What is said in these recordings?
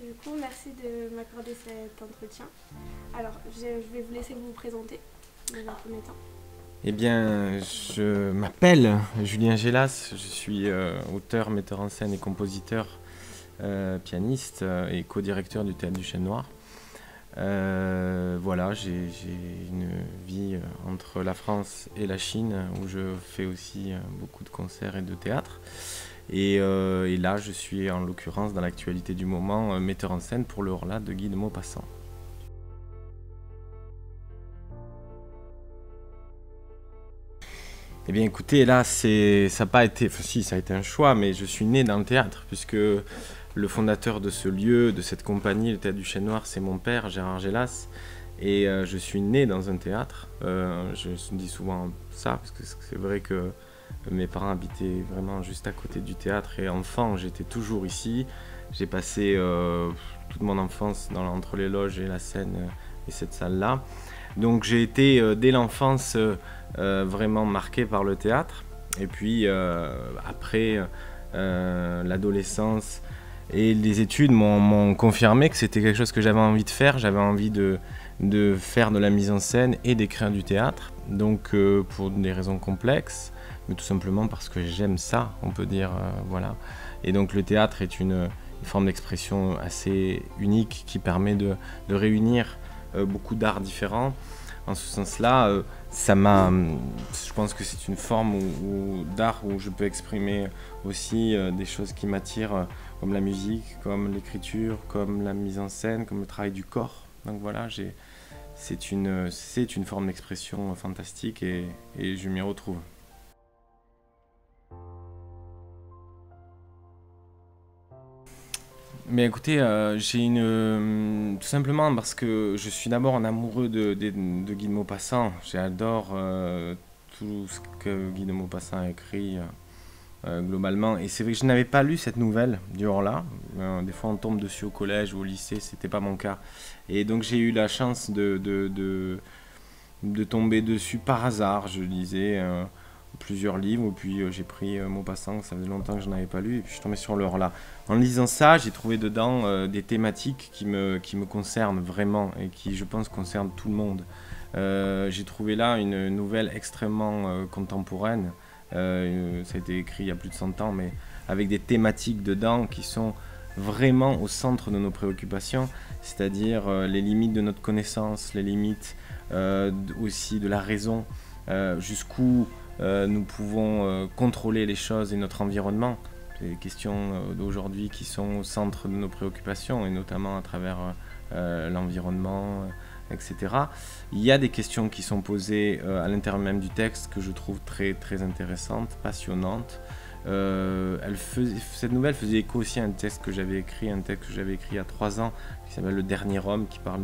Du coup, merci de m'accorder cet entretien. Alors, je vais vous laisser vous présenter dans un premier temps. Eh bien, je m'appelle Julien Gélas, je suis auteur, metteur en scène et compositeur, pianiste et co-directeur du Théâtre du Chêne Noir. Voilà, j'ai une vie entre la France et la Chine où je fais aussi beaucoup de concerts et de théâtre. Et là, je suis en l'occurrence dans l'actualité du moment metteur en scène pour le Horla de Guy de Maupassant. Eh bien écoutez, là, ça n'a pas été, enfin si, ça a été un choix, mais je suis né dans le théâtre, puisque le fondateur de ce lieu, de cette compagnie, le Théâtre du Chêne Noir, c'est mon père, Gérard Gélas, et je suis né dans un théâtre. Je dis souvent ça, parce que c'est vrai que mes parents habitaient vraiment juste à côté du théâtre, et enfant, j'étais toujours ici. J'ai passé toute mon enfance entre les loges et la scène et cette salle-là. Donc j'ai été dès l'enfance vraiment marqué par le théâtre. Et puis après l'adolescence et les études m'ont confirmé que c'était quelque chose que j'avais envie de faire. J'avais envie de faire de la mise en scène et d'écrire du théâtre. Donc pour des raisons complexes, mais tout simplement parce que j'aime ça, on peut dire. Voilà. Et donc le théâtre est une forme d'expression assez unique qui permet de réunir beaucoup d'arts différents. En ce sens-là, je pense que c'est une forme d'art où je peux exprimer aussi des choses qui m'attirent, comme la musique, comme l'écriture, comme la mise en scène, comme le travail du corps. Donc voilà, c'est une forme d'expression fantastique et je m'y retrouve. Mais écoutez, tout simplement parce que je suis d'abord un amoureux de Guy de Maupassant. J'adore tout ce que Guy de Maupassant a écrit globalement. Et c'est vrai que je n'avais pas lu cette nouvelle du Horla. Des fois, on tombe dessus au collège ou au lycée, c'était pas mon cas. Et donc, j'ai eu la chance de tomber dessus par hasard. Je lisais plusieurs livres, puis j'ai pris Maupassant, ça faisait longtemps que je n'avais pas lu, et puis je suis tombé sur le Horla. En lisant ça, j'ai trouvé dedans des thématiques qui me concernent vraiment et qui, je pense, concernent tout le monde. J'ai trouvé là une nouvelle extrêmement contemporaine. Ça a été écrit il y a plus de 100 ans, mais avec des thématiques dedans qui sont vraiment au centre de nos préoccupations, c'est-à-dire les limites de notre connaissance, les limites aussi de la raison, jusqu'où nous pouvons contrôler les choses et notre environnement. C'est des questions d'aujourd'hui qui sont au centre de nos préoccupations, et notamment à travers l'environnement, etc. Il y a des questions qui sont posées à l'intérieur même du texte que je trouve très, très intéressantes, passionnantes. Cette nouvelle faisait écho aussi à un texte que j'avais écrit, il y a 3 ans, qui s'appelle Le Dernier Homme, qui parle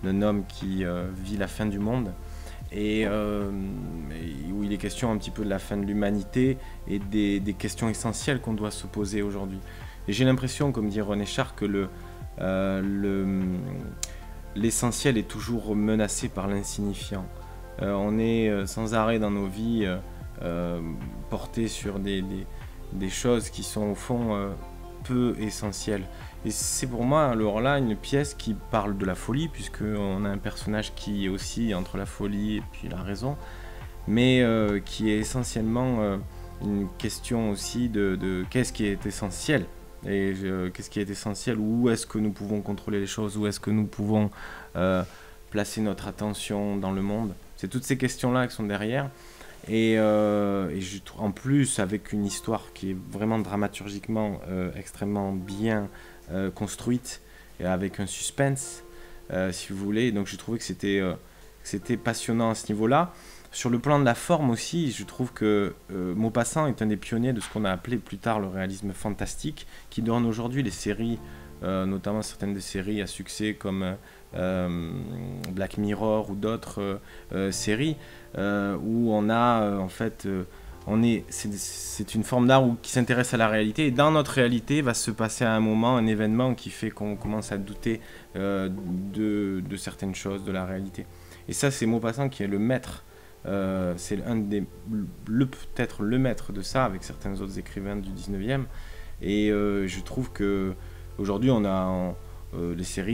d'un homme qui vit la fin du monde. Et où il est question un petit peu de la fin de l'humanité et des questions essentielles qu'on doit se poser aujourd'hui. Et j'ai l'impression, comme dit René Char, que l'essentiel est toujours menacé par l'insignifiant. On est sans arrêt dans nos vies portés sur des choses qui sont au fond peu essentielles. Et c'est pour moi, alors là, une pièce qui parle de la folie, puisqu'on a un personnage qui est aussi entre la folie et puis la raison, mais qui est essentiellement une question aussi de qu'est-ce qui est essentiel. Et qu'est-ce qui est essentiel, où est-ce que nous pouvons contrôler les choses, où est-ce que nous pouvons placer notre attention dans le monde. C'est toutes ces questions-là qui sont derrière. Et en plus, avec une histoire qui est vraiment dramaturgiquement extrêmement bien construite, et avec un suspense, si vous voulez. Donc je trouvais que c'était passionnant à ce niveau-là. Sur le plan de la forme aussi, je trouve que Maupassant est un des pionniers de ce qu'on a appelé plus tard le réalisme fantastique, qui donne aujourd'hui les séries, notamment certaines des séries à succès comme Black Mirror ou d'autres séries, où on a en fait... c'est une forme d'art qui s'intéresse à la réalité, et dans notre réalité va se passer à un moment un événement qui fait qu'on commence à douter de certaines choses de la réalité. Et ça, c'est Maupassant qui est le maître, c'est peut-être le maître de ça, avec certains autres écrivains du 19e. Et je trouve que aujourd'hui on a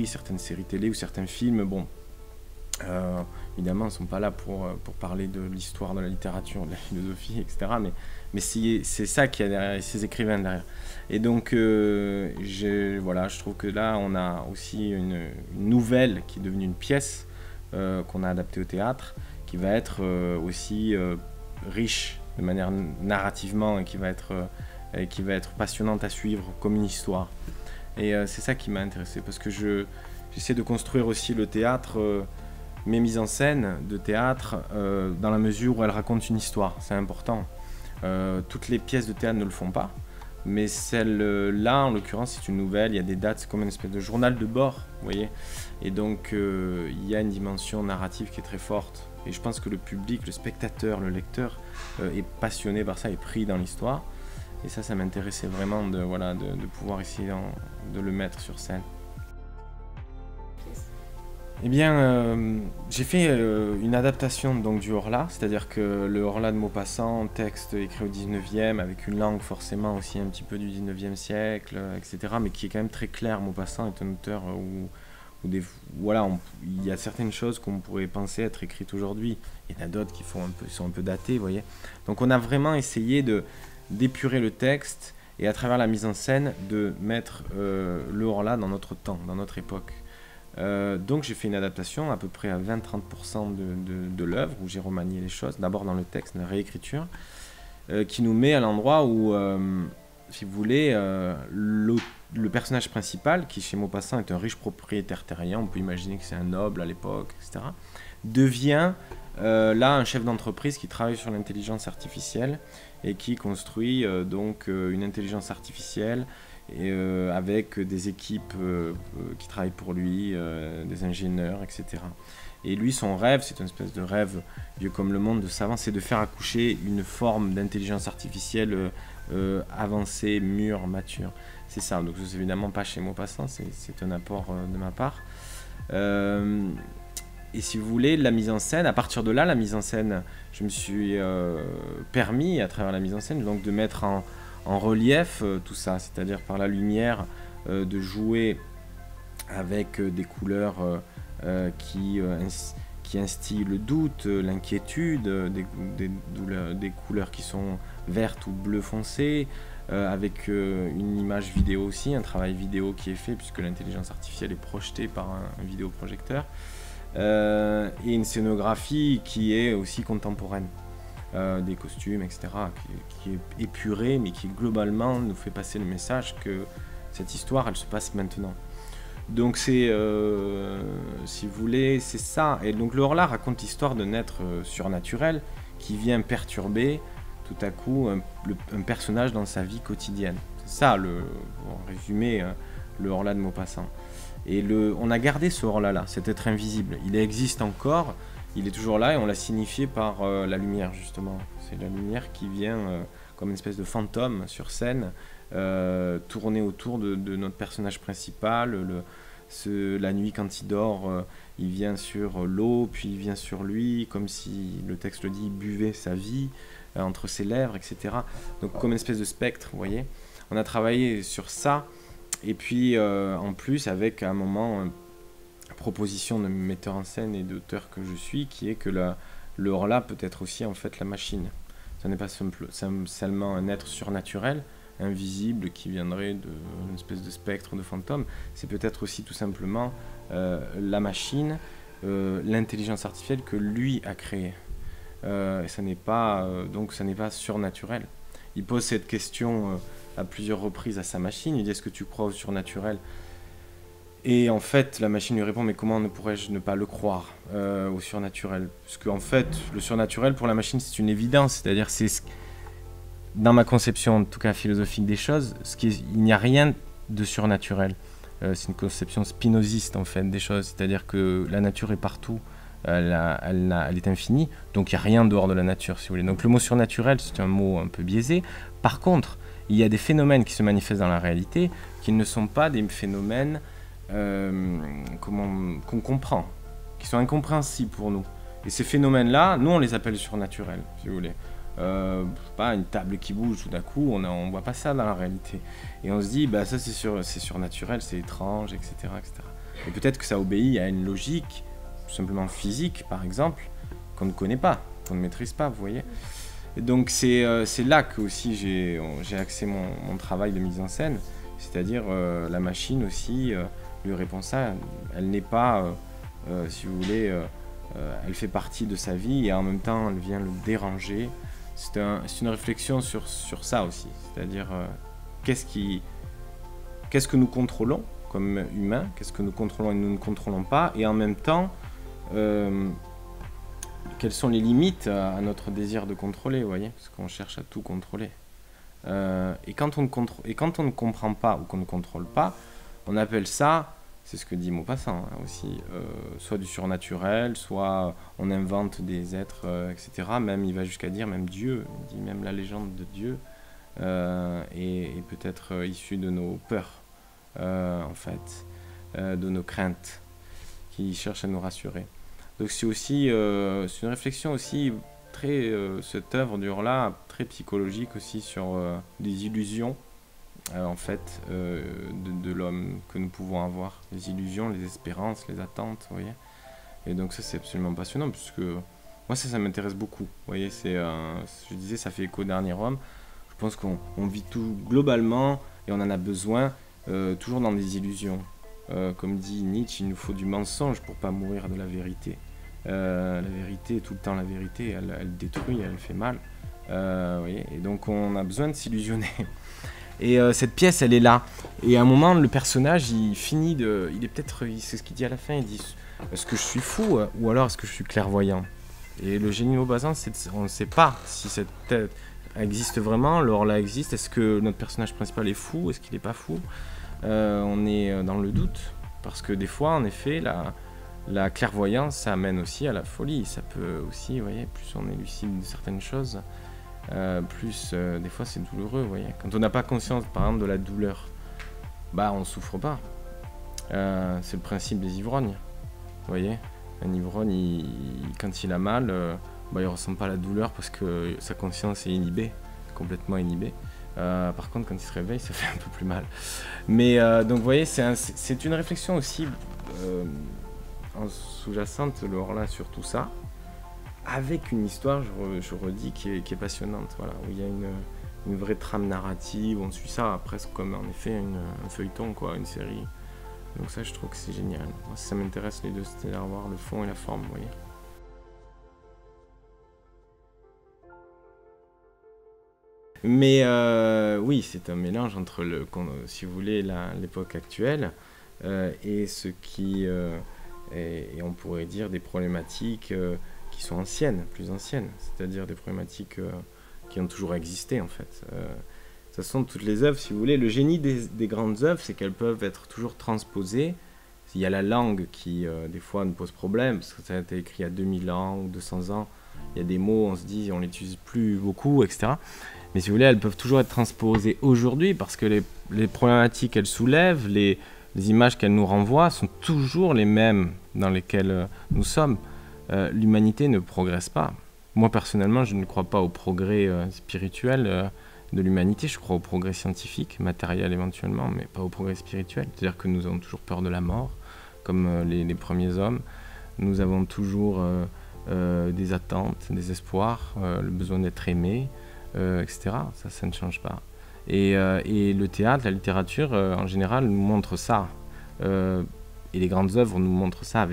certaines séries télé ou certains films, bon, évidemment, ne sont pas là pour parler de l'histoire de la littérature, de la philosophie, etc. Mais c'est ça qu'il y a derrière, ces écrivains derrière. Et donc, voilà, je trouve que là, on a aussi une nouvelle qui est devenue une pièce qu'on a adaptée au théâtre, qui va être aussi riche de manière narrativement et qui va être passionnante à suivre comme une histoire. Et c'est ça qui m'a intéressé, parce que j'essaie de construire aussi le théâtre, mes mises en scène de théâtre, dans la mesure où elles racontent une histoire. C'est important. Toutes les pièces de théâtre ne le font pas, mais celle-là, en l'occurrence, c'est une nouvelle. Il y a des dates, c'est comme une espèce de journal de bord, vous voyez. Et donc, il y a une dimension narrative qui est très forte. Et je pense que le public, le spectateur, le lecteur est passionné par ça, est pris dans l'histoire. Et ça m'intéressait vraiment de pouvoir essayer de le mettre sur scène. Eh bien, j'ai fait une adaptation donc, du Horla, c'est-à-dire que le Horla de Maupassant, texte écrit au 19e, avec une langue forcément aussi un petit peu du 19e siècle, etc., mais qui est quand même très clair. Maupassant est un auteur où il y a certaines choses qu'on pourrait penser être écrites aujourd'hui. Il y en a d'autres qui sont un peu datées, vous voyez. Donc on a vraiment essayé d'épurer le texte et à travers la mise en scène de mettre le Horla dans notre temps, dans notre époque. Donc j'ai fait une adaptation à peu près à 20-30% de l'œuvre où j'ai remanié les choses, d'abord dans le texte, la réécriture, qui nous met à l'endroit où, si vous voulez, le personnage principal, qui chez Maupassant est un riche propriétaire terrien, on peut imaginer que c'est un noble à l'époque, etc., devient là un chef d'entreprise qui travaille sur l'intelligence artificielle et qui construit donc une intelligence artificielle avec des équipes qui travaillent pour lui, des ingénieurs, etc. Et lui, son rêve, c'est une espèce de rêve vieux comme le monde de savant, c'est de faire accoucher une forme d'intelligence artificielle avancée, mûre, mature. C'est ça, donc c'est évidemment pas chez Maupassant, c'est un apport de ma part. Et si vous voulez, la mise en scène, à partir de là, la mise en scène, je me suis permis, à travers la mise en scène, donc de mettre en relief tout ça, c'est-à-dire par la lumière, de jouer avec des couleurs qui instillent le doute, l'inquiétude, des couleurs qui sont vertes ou bleu foncé, avec une image vidéo aussi, un travail vidéo qui est fait puisque l'intelligence artificielle est projetée par un vidéoprojecteur, et une scénographie qui est aussi contemporaine. Des costumes, etc., qui est épuré, mais qui globalement nous fait passer le message que cette histoire, elle se passe maintenant. Donc c'est, si vous voulez, c'est ça. Et donc le Horla raconte l'histoire d'un être surnaturel qui vient perturber tout à coup un personnage dans sa vie quotidienne. C'est ça, en résumé, le Horla de Maupassant. Et on a gardé ce Horla-là, cet être invisible. Il existe encore. Il est toujours là et on l'a signifié par la lumière, justement. C'est la lumière qui vient comme une espèce de fantôme sur scène, tourner autour de notre personnage principal. La nuit, quand il dort, il vient sur l'eau, puis il vient sur lui, comme si, le texte le dit, il buvait sa vie entre ses lèvres, etc. Donc comme une espèce de spectre, vous voyez. On a travaillé sur ça, et puis en plus, avec à un moment... proposition de metteur en scène et d'auteur que je suis, qui est que le Horla peut être aussi en fait la machine. Ce n'est pas seulement un être surnaturel, invisible, qui viendrait d'une espèce de spectre, de fantôme. C'est peut-être aussi tout simplement la machine, l'intelligence artificielle que lui a créée. Et ça n'est pas surnaturel. Il pose cette question à plusieurs reprises à sa machine. Il dit: est-ce que tu crois au surnaturel ? Et en fait, la machine lui répond: mais comment ne pourrais-je ne pas le croire au surnaturel? Parce qu'en fait, le surnaturel pour la machine, c'est une évidence. C'est-à-dire, dans ma conception, en tout cas philosophique des choses, il n'y a rien de surnaturel. C'est une conception spinoziste en fait des choses. C'est-à-dire que la nature est partout, elle est infinie, donc il n'y a rien dehors de la nature, si vous voulez. Donc le mot surnaturel, c'est un mot un peu biaisé. Par contre, il y a des phénomènes qui se manifestent dans la réalité qui ne sont pas des phénomènes qu'on comprend, qui sont incompréhensibles pour nous. Et ces phénomènes-là, nous on les appelle surnaturels, si vous voulez. je sais pas, une table qui bouge tout d'un coup, on voit pas ça dans la réalité. Et on se dit, bah ça c'est surnaturel, c'est étrange, etc., etc. Et peut-être que ça obéit à une logique, tout simplement physique par exemple, qu'on ne connaît pas, qu'on ne maîtrise pas, vous voyez. Et donc c'est là que aussi j'ai axé mon travail de mise en scène, c'est-à-dire la machine aussi lui répond ça, elle n'est pas, si vous voulez, elle fait partie de sa vie et en même temps elle vient le déranger. C'est une réflexion sur ça aussi, c'est-à-dire qu'est-ce que nous contrôlons comme humains, qu'est-ce que nous contrôlons et nous ne contrôlons pas, et en même temps, quelles sont les limites à notre désir de contrôler, vous voyez, parce qu'on cherche à tout contrôler. Et quand on ne comprend pas ou qu'on ne contrôle pas, on appelle ça, c'est ce que dit Maupassant hein, aussi, soit du surnaturel, soit on invente des êtres, etc. Même il va jusqu'à dire même Dieu, il dit même la légende de Dieu est peut-être issue de nos peurs. En fait, de nos craintes, qui cherchent à nous rassurer. Donc c'est aussi, c'est une réflexion aussi très, cette œuvre dure-là, très psychologique aussi sur les illusions, en fait, de l'homme que nous pouvons avoir, les illusions, les espérances, les attentes, vous voyez. Et donc ça c'est absolument passionnant, puisque moi ça m'intéresse beaucoup, vous voyez, je disais, ça fait écho au Dernier Homme. Je pense qu'on vit tout globalement et on en a besoin. Toujours dans des illusions. Comme dit Nietzsche, il nous faut du mensonge pour pas mourir de la vérité. La vérité est tout le temps la vérité, elle détruit, elle fait mal. Oui, et donc on a besoin de s'illusionner. Et cette pièce, elle est là. Et à un moment, le personnage, il finit de... Il est peut-être... C'est ce qu'il dit à la fin, il dit « Est-ce que je suis fou ou alors est-ce que je suis clairvoyant ?» Et le génie de Maupassant, on ne sait pas si cette tête existe vraiment, l'Orla existe. Est-ce que notre personnage principal est fou? Est-ce qu'il n'est pas fou? On est dans le doute, parce que des fois, en effet, la clairvoyance, ça amène aussi à la folie. Ça peut aussi, vous voyez, plus on est lucide de certaines choses, plus des fois c'est douloureux, vous voyez. Quand on n'a pas conscience, par exemple, de la douleur, bah on souffre pas. C'est le principe des ivrognes, vous voyez. Un ivrogne, quand il a mal, bah, il ressent pas la douleur parce que sa conscience est inhibée, complètement inhibée. Par contre, quand il se réveille, ça fait un peu plus mal. Mais donc, vous voyez, c'est une réflexion aussi sous-jacente, là, sur tout ça, avec une histoire, je redis, qui est passionnante, voilà, où il y a une vraie trame narrative, on suit ça presque comme en effet un feuilleton, quoi, une série. Donc ça, je trouve que c'est génial. Moi, ça m'intéresse les deux, c'est-à-dire voir le fond et la forme, vous voyez. Mais oui, c'est un mélange entre, si vous voulez, l'époque actuelle et ce qui et on pourrait dire des problématiques qui sont anciennes, plus anciennes, c'est-à-dire des problématiques qui ont toujours existé en fait. De toute façon, toutes les œuvres, si vous voulez, le génie des grandes œuvres, c'est qu'elles peuvent être toujours transposées. Il y a la langue qui, des fois, nous pose problème, parce que ça a été écrit il y a 2000 ans ou 200 ans. Il y a des mots, on se dit, on l'utilise plus beaucoup, etc. Mais si vous voulez, elles peuvent toujours être transposées aujourd'hui, parce que les problématiques qu'elles soulèvent, les images qu'elles nous renvoient, sont toujours les mêmes dans lesquelles nous sommes. L'humanité ne progresse pas. Moi, personnellement, je ne crois pas au progrès spirituel de l'humanité, je crois au progrès scientifique, matériel éventuellement, mais pas au progrès spirituel. C'est-à-dire que nous avons toujours peur de la mort, comme les premiers hommes. Nous avons toujours des attentes, des espoirs, le besoin d'être aimé, etc. Ça ne change pas. Et le théâtre, la littérature, en général, nous montre ça. Et les grandes œuvres nous montrent ça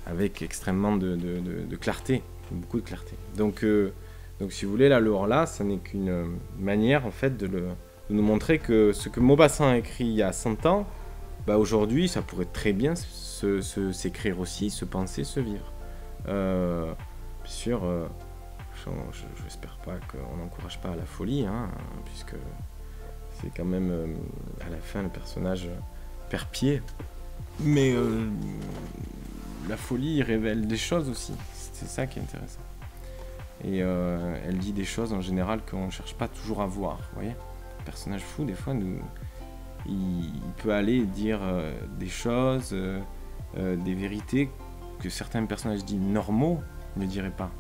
avec extrêmement de clarté, beaucoup de clarté. Donc si vous voulez, là, le Horla, ça n'est qu'une manière, en fait, de nous montrer que ce que Maupassant a écrit il y a 100 ans, bah, aujourd'hui, ça pourrait très bien s'écrire aussi, se penser, se vivre. Bien sûr, je n'espère pas qu'on n'encourage pas à la folie, hein, puisque c'est quand même, à la fin, le personnage perd pied. Mais la folie révèle des choses aussi, c'est ça qui est intéressant. Et elle dit des choses en général qu'on ne cherche pas toujours à voir, vous voyez. Le personnage fou, des fois, il peut aller dire des choses, des vérités que certains personnages dits normaux ne diraient pas.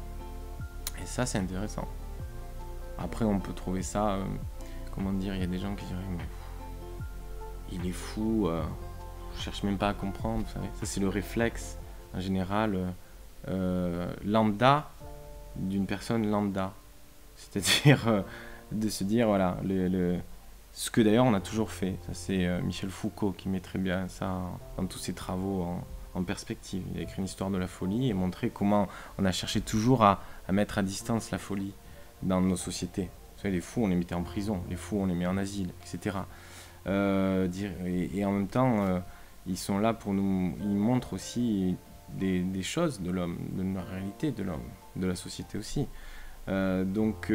Et Et ça, c'est intéressant. Après, on peut trouver ça, comment dire, il y a des gens qui diraient, mais il est fou, je cherche même pas à comprendre, vous savez. Ça, c'est le réflexe, en général, lambda d'une personne lambda. C'est-à-dire de se dire, voilà, ce que d'ailleurs on a toujours fait. Ça, c'est Michel Foucault qui met très bien ça dans tous ses travaux en perspective. Il a écrit une histoire de la folie et montré comment on a cherché toujours à mettre à distance la folie dans nos sociétés. Vous savez, les fous, on les mettait en prison, les fous, on les met en asile, etc. Et en même temps, ils sont là pour nous... Ils montrent aussi des choses de l'homme, de la réalité de l'homme, de la société aussi. Donc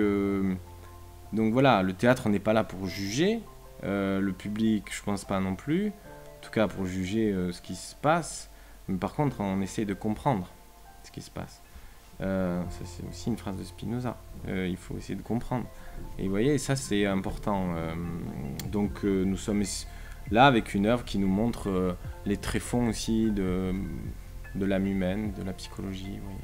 voilà, le théâtre, on n'est pas là pour juger. Le public, je pense pas non plus. En tout cas, pour juger ce qui se passe. Mais par contre, on essaie de comprendre ce qui se passe. Ça, c'est aussi une phrase de Spinoza. Il faut essayer de comprendre. Et vous voyez, ça, c'est important. Donc, nous sommes là avec une œuvre qui nous montre les tréfonds aussi de l'âme humaine, de la psychologie. Vous voyez.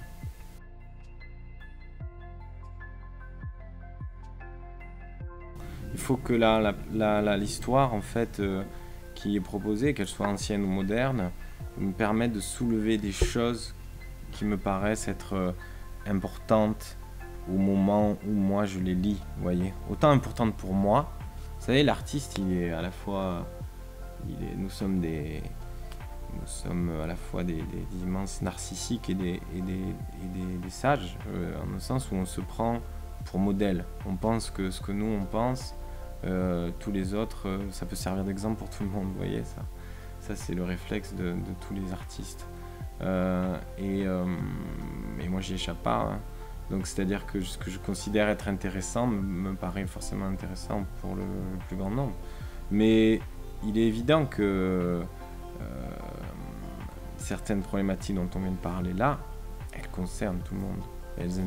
Il faut que l'histoire, en fait, qui est proposée, qu'elle soit ancienne ou moderne, me permette de soulever des choses qui me paraissent être importantes au moment où moi je les lis, vous voyez. Autant importantes pour moi. Vous savez, l'artiste, il est à la fois... nous sommes à la fois des immenses narcissiques et des sages, en un sens où on se prend pour modèle. On pense que ce que nous, on pense, tous les autres, ça peut servir d'exemple pour tout le monde, vous voyez ça. Ça, c'est le réflexe de tous les artistes. Et moi, j'y échappe pas. Hein. Donc, c'est-à-dire que ce que je considère être intéressant me paraît forcément intéressant pour le plus grand nombre. Mais il est évident que certaines problématiques dont on vient de parler là, elles concernent tout le monde. Elles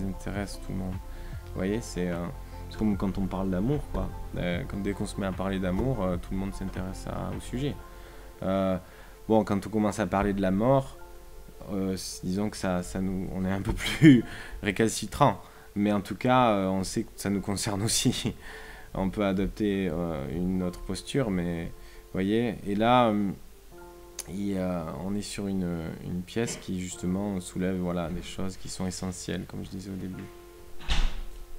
intéressent tout le monde. Vous voyez, c'est comme quand on parle d'amour, quoi. Dès qu'on se met à parler d'amour, tout le monde s'intéresse au sujet. Bon, quand on commence à parler de la mort, disons que on est un peu plus récalcitrant. Mais en tout cas, on sait que ça nous concerne aussi. On peut adopter une autre posture, mais vous voyez. Et là, on est sur une pièce qui justement soulève, voilà, des choses qui sont essentielles, comme je disais au début.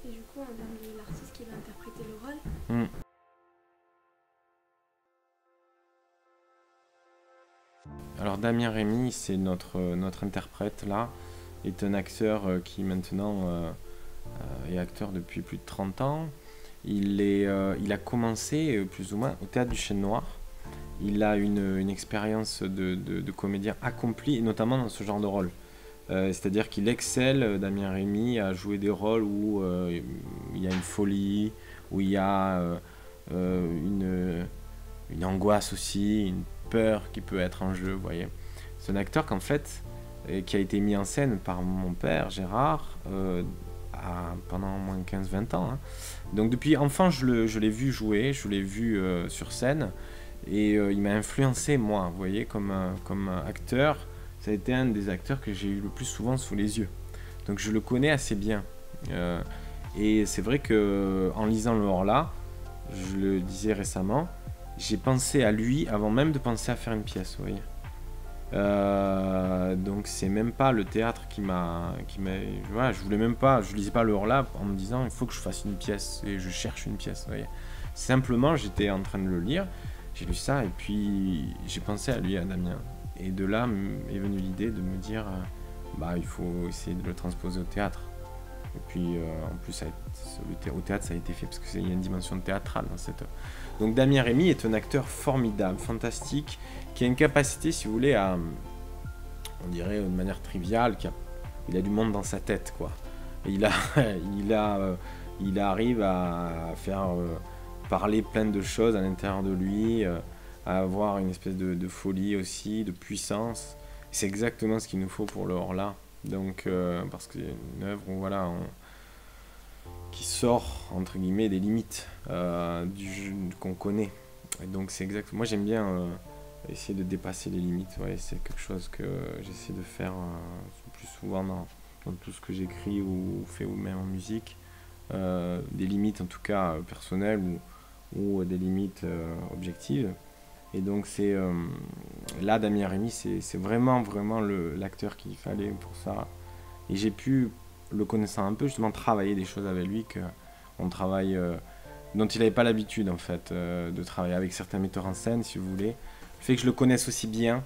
Et du coup, on parle de l'artiste qui va interpréter le rôle. Alors Damien Rémy, c'est notre interprète là, est un acteur qui maintenant est acteur depuis plus de 30 ans. Il a commencé plus ou moins au Théâtre du Chêne Noir. Il a une expérience de comédien accompli, et notamment dans ce genre de rôle. C'est-à-dire qu'il excelle, Damien Rémy, à jouer des rôles où il y a une folie, où il y a une angoisse aussi, une peur qui peut être en jeu, vous voyez. C'est un acteur qu'en fait, qui a été mis en scène par mon père, Gérard, pendant moins de 15-20 ans. Hein. Donc depuis enfant, je l'ai vu jouer, je l'ai vu sur scène, et il m'a influencé, moi, vous voyez, comme acteur. Ça a été un des acteurs que j'ai eu le plus souvent sous les yeux. Donc je le connais assez bien. Et c'est vrai qu'en lisant le Horla, je le disais récemment, j'ai pensé à lui avant même de penser à faire une pièce, vous voyez. Donc c'est même pas le théâtre qui m'a voilà, je voulais même pas, je lisais pas le Horla en me disant il faut que je fasse une pièce et je cherche une pièce, vous voyez. Simplement j'étais en train de le lire, j'ai lu ça et puis j'ai pensé à lui, à Damien. Et de là est venue l'idée de me dire il faut essayer de le transposer au théâtre. Et puis en plus au théâtre ça a été fait parce qu'il y a une dimension théâtrale dans cette œuvre. Donc Damien Rémy est un acteur formidable, fantastique, qui a une capacité, si vous voulez, on dirait de manière triviale, il a du monde dans sa tête, quoi. Et il arrive à faire parler plein de choses à l'intérieur de lui, à avoir une espèce de folie aussi, de puissance. C'est exactement ce qu'il nous faut pour le Horla. Donc, parce que c'est une œuvre où, voilà, qui sort, entre guillemets, des limites du jeu qu'on connaît. Et donc, c'est exact. Moi, j'aime bien essayer de dépasser les limites. Ouais, c'est quelque chose que j'essaie de faire le plus souvent dans tout ce que j'écris ou fais ou même en musique, des limites en tout cas personnelles ou des limites objectives. Et donc c'est là, Damien Rémy, c'est vraiment l'acteur qu'il fallait pour ça. Et j'ai pu, le connaissant un peu, justement travailler des choses avec lui qu'on travaille, dont il n'avait pas l'habitude en fait de travailler avec certains metteurs en scène, si vous voulez. Le fait que je le connaisse aussi bien,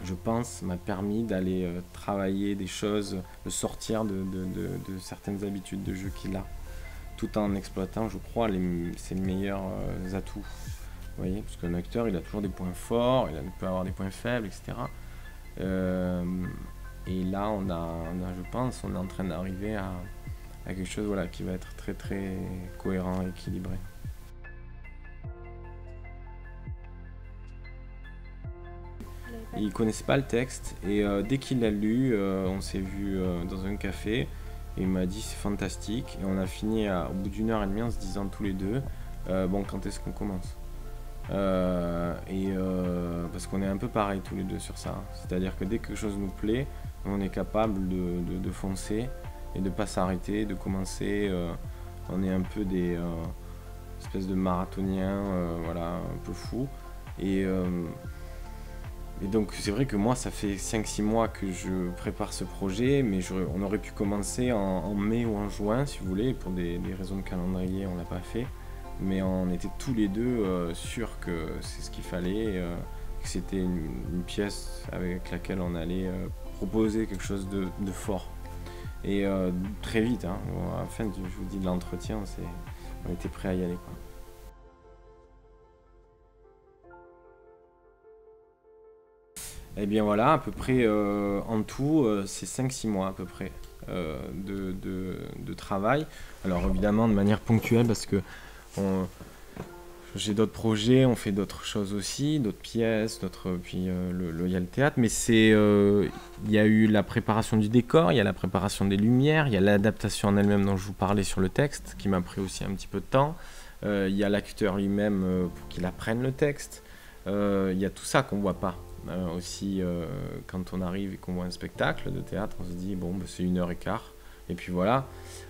je pense, m'a permis d'aller travailler des choses, de sortir de certaines habitudes de jeu qu'il a, tout en exploitant, je crois, ses meilleurs atouts. Vous voyez, parce qu'un acteur, il a toujours des points forts, il peut avoir des points faibles, etc. Et là, je pense, on est en train d'arriver à quelque chose voilà, qui va être très très cohérent et équilibré. Il ne connaissait pas le texte et dès qu'il l'a lu, on s'est vu dans un café et il m'a dit c'est fantastique. Et on a fini au bout d'1 heure et demie en se disant tous les deux bon, quand est-ce qu'on commence parce qu'on est un peu pareil tous les deux sur ça. C'est-à-dire que dès que quelque chose nous plaît, on est capable de foncer et de ne pas s'arrêter, de commencer. On est un peu des espèces de marathoniens, voilà, un peu fous. Et donc c'est vrai que moi ça fait 5-6 mois que je prépare ce projet, mais on aurait pu commencer en mai ou en juin si vous voulez, pour des raisons de calendrier on l'a pas fait, mais on était tous les deux sûrs que c'est ce qu'il fallait, que c'était une pièce avec laquelle on allait proposer quelque chose de fort. Et très vite, hein, à la fin je vous dis de l'entretien, on était prêts à y aller, quoi. Et bien voilà, à peu près en tout, c'est 5-6 mois à peu près de travail. Alors évidemment de manière ponctuelle parce que j'ai d'autres projets, on fait d'autres choses aussi, d'autres pièces, puis il y a le théâtre. Mais il y a eu la préparation du décor, il y a la préparation des lumières, il y a l'adaptation en elle-même dont je vous parlais sur le texte, qui m'a pris aussi un petit peu de temps. Il y a l'acteur lui-même pour qu'il apprenne le texte. Il y a tout ça qu'on ne voit pas. Aussi quand on arrive et qu'on voit un spectacle de théâtre, on se dit bon bah, c'est 1h15 et puis voilà.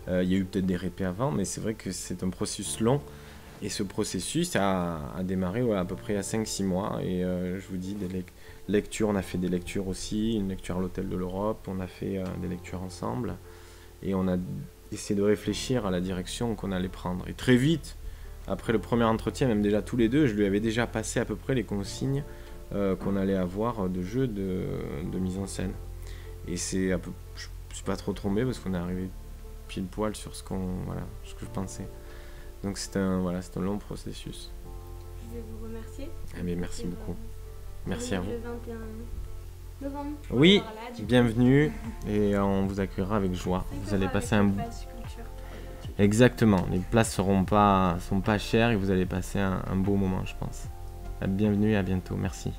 Il y a eu peut-être des répés avant, mais c'est vrai que c'est un processus long et ce processus a démarré à peu près à 5-6 mois et je vous dis des lectures, on a fait des lectures aussi, une lecture à l'Hôtel de l'Europe, on a fait des lectures ensemble et on a essayé de réfléchir à la direction qu'on allait prendre. Et très vite, après le premier entretien, même déjà tous les deux, je lui avais déjà passé à peu près les consignes qu'on allait avoir de jeu de mise en scène. Et je ne suis pas trop trompé parce qu'on est arrivé pile poil sur ce que je pensais. Donc c'est un long processus. Je vais vous remercier. Eh bien, merci beaucoup. Merci à vous. Le 21 novembre. Oui, bienvenue et on vous accueillera avec joie. Vous allez passer un... Exactement, les places sont pas chères et vous allez passer un beau moment, je pense. Bienvenue et à bientôt, merci.